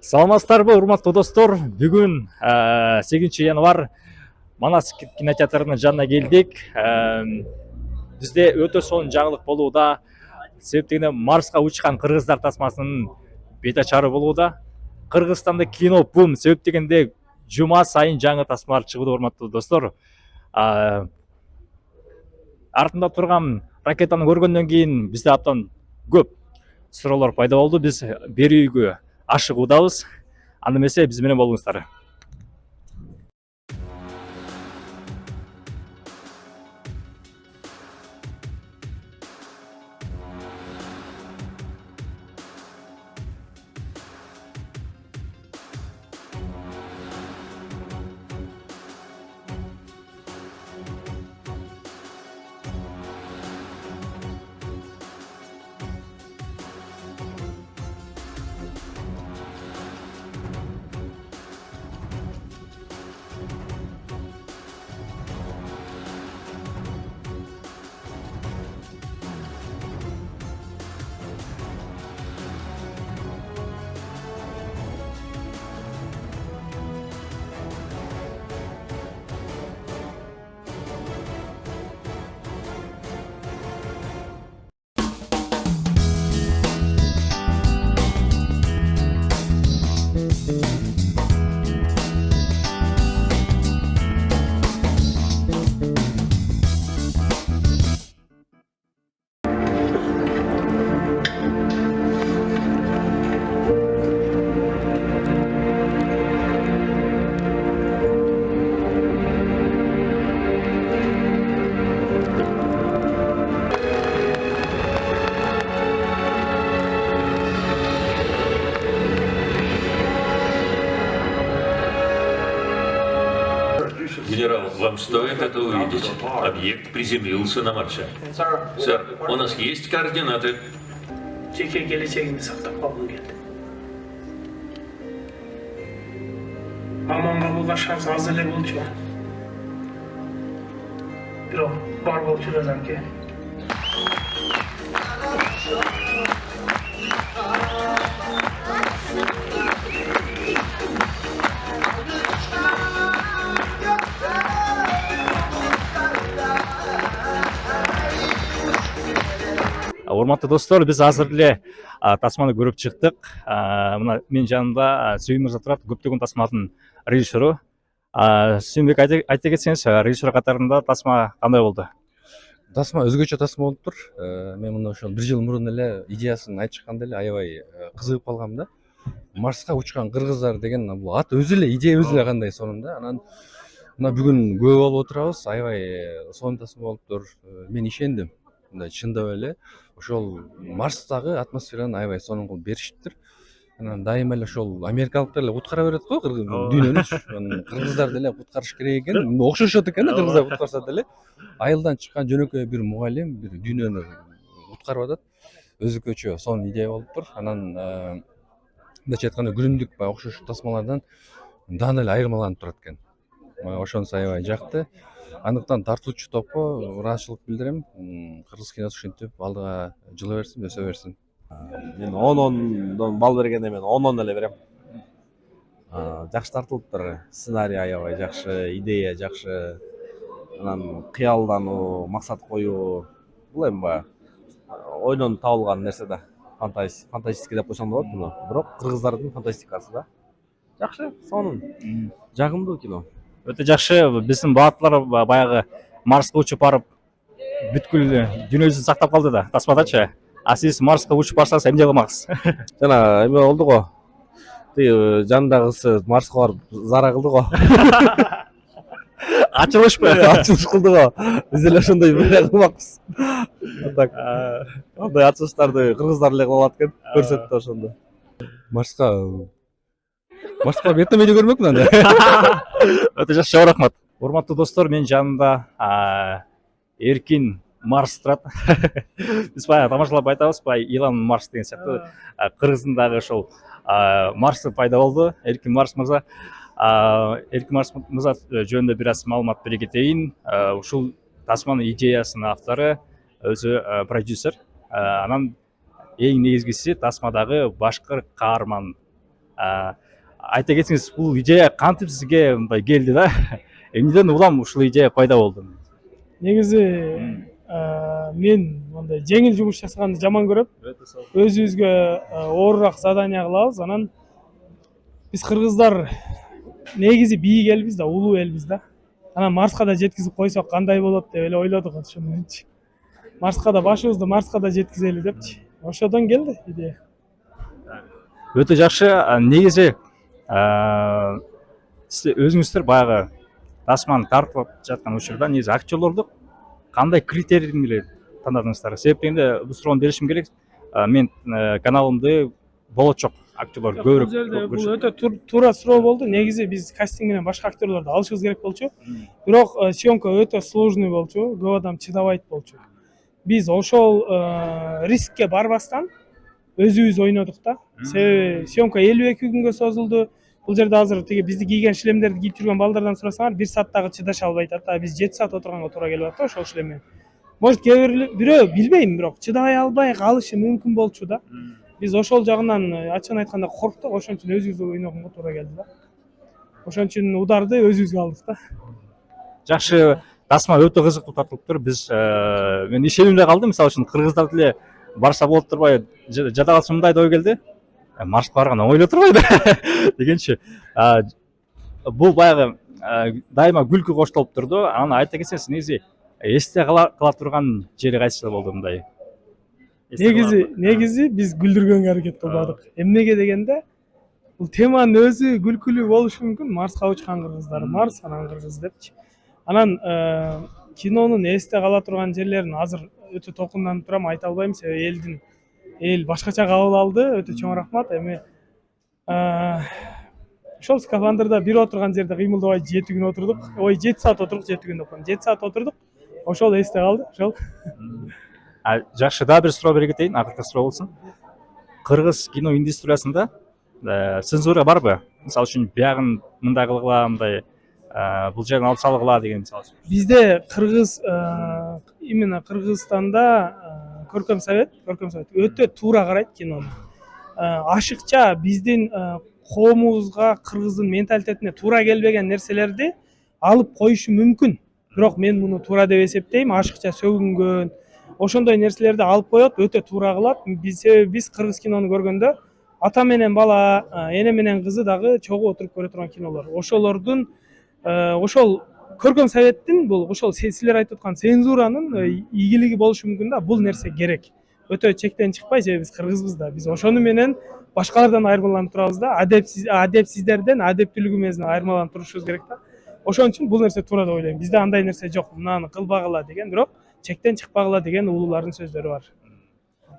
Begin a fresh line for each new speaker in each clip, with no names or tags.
Саламатсыздарбы, урматтуу достор. Бүгүн 8 январь Манас кинотеатрынын жанына келдик. Бизде өтө сонун жаңылык болууда. Себептен Марска учкан кыргыздар тасмасынын бет ачары болууда. Кыргызстанда кино бум. Себептегенде жума сайын жаңы тасмалар чыгууда, урматтуу достор. Артында турган ракетаны көргөндөн кийин бизде абдан көп суроолор пайда болду. Биз бери үйгө ашыгуудабыз. Анда эмесе биз менен болуңуздар.
Генерал, вам стоит это увидеть. Объект приземлился на Марсе. Сэр, у нас есть координаты.
Жеке келечегимди сактап калгым келди. Мамам кабылга шанс аз эле болчу. Бирок бар болуп жүрөт анке.
Урматтуу достор, биз азыр эле тасманы көрүп чыктык. Мына менин жанымда Сүйүн мырза турат, көптөгөн тасмалардын режиссеру. Сүйүнбек, айта кетсеңиз, режиссер катарында тасма кандай болду?
Тасма өзгөчө тасма болуптур. Мен мына ошол 1 жыл мурун эле идеясын айтып чыкканда эле аябай кызыгып калгам да. Марска учкан кыргыздар деген бул ат өзү эле, идея өзү эле кандай сонун да. Анан мына бүгүн күбө болуп отурабыз. Аябай сонун тасма болуптур. Мен ишендим. Мындай чындап эле ошол Марстагы атмосфераны аябай сонун кылып беришиптир. Анан дайыма эле ошол америкалыктар эле куткара берет го дүйнөнү. Кыргыздар деле куткарыш керек экен. Окшошот экен да, кыргыздар куткарса деле. Айылдан чыккан жөнөкөй бир мугалим бир дүйнөнү куткарып атат. Өзгөчө сонун идея болуптур. Анан мындайча айтканда күнүмдүк баягы окшош тасмалардан дагы эле айырмаланып турат экен. Ошонусу аябай жакты. Андыктан тартуучу топко ыраазычылык билдирем. Кыргыз киносу ушинтип алдыга жыла берсин, өсө берсин.
Мен 10-дон бал бергенде мен 10-дон эле берем. Жакшы тартылыптыр. Сценарий аябай жакшы, идея жакшы. Анан кыялдануу, максат коюу, бул эми баягы ойдон табылган нерсе да. Фантастика деп койсоң болот муну. Бирок кыргыздардын фантастикасы да. Жакшы, сонун. Жагымдуу кино.
Өтө жакшы. Биздин бааттар баягы Марска учуп барып бүткүл дүйнөбүздү сактап калды да, тасмадачы. А сиз Марска учуп барсаңыз эмне кылмаксыз?
Жана эме болду го. Тиги жандагысы Марска барып зара кылды го.
Ачылышпы?
Ачылыш кылды го. Биз эле ошондой бир кылмакпыз. Так. Андай ачылыштарды кыргыздар эле кылып алат экен. Көрсөттү ошондо.
Марска бетте көрмөкмүн анда.
Өтө жакшы, чоң рахмат. Урматтуу достор, менин жанымда Эркин Марс турат. Биз баягы тамашалап айтабыз, баягы Илон Марс деген сыяктуу кыргыздын дагы ошол Марсы пайда болду. Эркин Марс мырза. Эркин Марс мырза жөнүндө бир аз маалымат бере кетейин. Ушул тасманын идеясынын автору, өзү продюсер. Анан эң негизгиси тасмадагы башкы каарман. Айта кетсеңиз, бул идея кантип сизге мындай келди да? Эмнеден улам ушул идея пайда болду?
Негизи мен мындай жеңил жумуш жасаганды жаман көрөм. Өзүбүзгө оорураак задания кылабыз. Анан биз кыргыздар негизи бийик элбиз да, улуу элбиз да. Анан Марска да жеткизип койсок кандай болот деп эле ойлодук ошону мененчи. Марска да башыбызды Марска да жеткизели депчи. Ошодон келди идея.
Өтө жакшы. Негизи сиз өзүңүздөр баягы тасманы тартып жаткан учурда негизи актерлорду кандай критерий менен тандадыңыздар? Себеп дегенде бул суроону беришим керек. Мен каналымды болочок актерлор
Бул жерде бул өтө туура суроо болду. Негизи биз кастинг менен башка актерлорду алышыбыз керек болчу. Бирок съемка өтө сложный болчу. Көп адам чыдабайт болчу. Биз ошол рискке барбастан өзүбүз ойнодук да. Себеби съемка 52 күнгө созулду. Бул жерде азыр тиги бизди кийген шлемдерди кийип жүргөн балдардан сурасаңар 1 сааттагы чыдаша албайт атат. Биз 7 саат отурганга туура келип атат ошол шлеммен. Может бирөө билбейм, бирок чыдай албай калышы мүмкүн болчу да. Биз ошол жагынан ачыгын айтканда корктук, ошон үчүн өзүбүз ойногонго туура келди да. Ошон үчүн ударды өзүбүзгө алдык да.
Жакшы, тасма өтө кызыктуу тартылыптыр. Биз мен ишенимде калдым, мисалы үчүн кыргыздар деле барса болот турбай, жада калса мындай да ой келди. Маршка барган оңой эле турбайбы дегенчи. Бул баягы дайыма күлкү коштолуп турду. Анан айта кетсеңиз, негизи эсте кала турган жери кайсы болду мындай?
Негизи биз күлдүргөнгө аракет кылбадык. Эмнеге дегенде, бул теманын өзү күлкүлүү болушу мүмкүн. Марска учкан кыргыздар, Марс анан кыргыз депчи. Анан кинонун эсте кала турган жерлерин азыр өтө толкунданып турам, айта албайм. Себеби эл башкача кабыл алды. Өтө чоң рахмат. Эми ошол скафандрда бир отурган жерде кыймылдабай 7 күн отурдук. 7 саат отурдук, 7 күн деп коем. 7 саат отурдук. Ошол эсте калды. Ошол.
Жакшы, дагы бир суроо бере кетейин, акыркы суроо болсун. Кыргыз кино индустриясында цензура барбы? Мисалы үчүн биягын мындай кылгыла, мындай бул жерин алып салгыла деген мисалы.
Бизде именно Кыргызстанда көркөм совет өтө туура карайт кинону. Ашыкча биздин коомубузга, кыргыздын менталитетине туура келбеген нерселерди алып коюшу мүмкүн. Бирок мен муну туура деп эсептейм. Ашыкча сөгүнгөн, ошондой нерселерди алып коет, өтө туура кылат. Биз кыргыз кинону көргөндө ата менен бала, эне менен кызы дагы чогуу отуруп көрө турган кинолор. Ошолордун ошол көркөм советтин бул ошол силер айтып аткан цензуранын ийгилиги болушу мүмкүн да. Бул нерсе керек. Өтө чектен чыкпай, себеби биз кыргызбыз да. Биз ошону менен башкалардан айырмаланып турабыз да. Адепсиздерден, адептүүлүгү менен айырмаланып турушубуз керек да. Ошон үчүн бул нерсе туура деп ойлойм. Бизде андай нерсе жок. Мынаны кылбагыла деген, бирок чектен чыкпагыла деген улуулардын сөздөрү бар.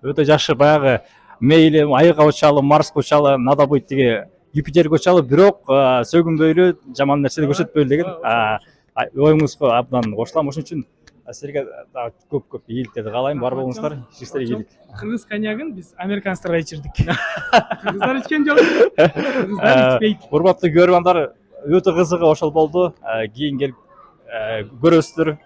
Өтө жакшы. Баягы мейли айга учалы, Марска учалы, надо быть тиги Юпитерге учалы, бирок сөгүнбөйлү, жаман нерсени көрсөтпөйлү деген оюңузга абдан кошулам. Ошон үчүн силерге дагы көп ийгиликтерди каалайм. Бар болуңуздар, işler ийгилик.
Кыргыз коньягын биз американецтерге ичирдик. Кыргыздар ичкен жок. Кыргыздар ичпейт.
Урматтуу көрөрмандар, өтө кызыгы ошол болду. Кийин келип көрөсүздөр.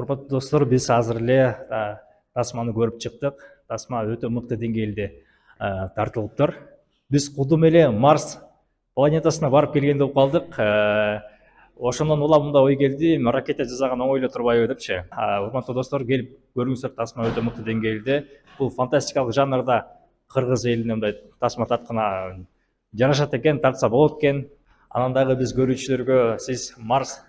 Урматтуу достор, биз азыр эле тасманы көрүп чыктык. Тасма өтө мыкты деңгээлде тартылыптыр. Биз кудум эле Марс планетасына барып келгендей болуп калдык. Ошондон улам мындай ой келди, ракета жасаган оңой эле турбайбы депчи. Урматтуу достор, келип көрүңүздөр, тасма өтө мыкты деңгээлде. Бул фантастикалык жанрда кыргыз элине мындай тасма тарткана жарашат экен, тартса болот экен. Анан дагы биз көрүүчүлөргө сиз Марс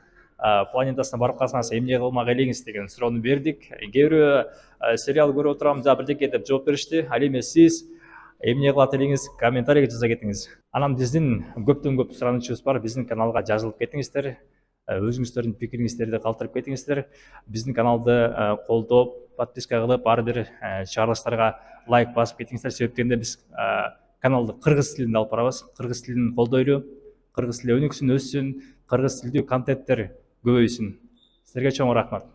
планетасына барып калсаңыз эмне кылмак элеңиз деген суроону бердик. Кээ бирөө сериал көрүп отурам, бирдеке деп жооп беришти. Ал эми сиз эмне кылат элеңиз комментарийге жаза кетиңиз. Анан биздин көптөн көп суранычыбыз бар. Биздин каналга жазылып кетиңиздер. Өзүңүздөрдүн пикириңиздерди калтырып кетиңиздер. Биздин каналды колдоп, подписка кылып, ар бир чыгарылыштарга лайк басып кетиңиздер. Себептен де биз каналды кыргыз тилинде алып барабыз. Кыргыз тилин колдойлу, кыргыз тили өнүксүн, өссүн, кыргыз тилдүү контенттер көбөйсүн. Силерге чоң рахмат.